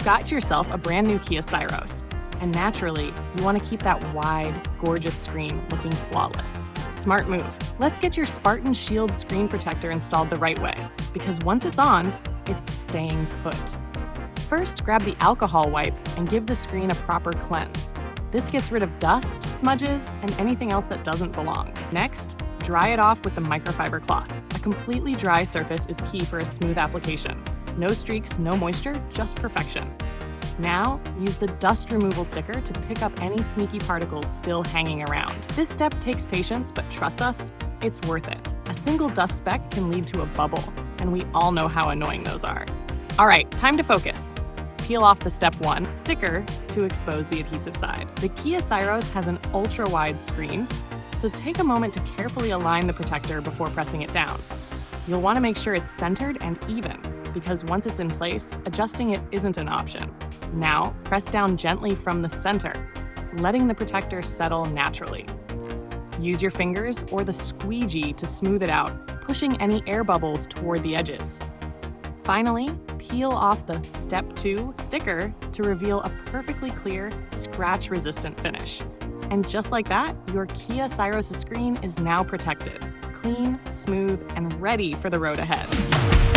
got yourself a brand new Kia Syros. And naturally, you want to keep that wide, gorgeous screen looking flawless. Smart move. Let's get your Spartan Shield screen protector installed the right way, because once it's on, it's staying put. First, grab the alcohol wipe and give the screen a proper cleanse. This gets rid of dust, smudges, and anything else that doesn't belong. Next, dry it off with the microfiber cloth. A completely dry surface is key for a smooth application. No streaks, no moisture, just perfection. Now, use the dust removal sticker to pick up any sneaky particles still hanging around. This step takes patience, but trust us, it's worth it. A single dust speck can lead to a bubble, and we all know how annoying those are. All right, time to focus. Peel off the Step 1 sticker to expose the adhesive side. The Kia Syros has an ultra-wide screen, so take a moment to carefully align the protector before pressing it down. You'll want to make sure it's centered and even, because once it's in place, adjusting it isn't an option. Now, press down gently from the center, letting the protector settle naturally. Use your fingers or the squeegee to smooth it out, pushing any air bubbles toward the edges. Finally, peel off the Step 2 sticker to reveal a perfectly clear, scratch-resistant finish. And just like that, your Kia Syros screen is now protected, clean, smooth, and ready for the road ahead.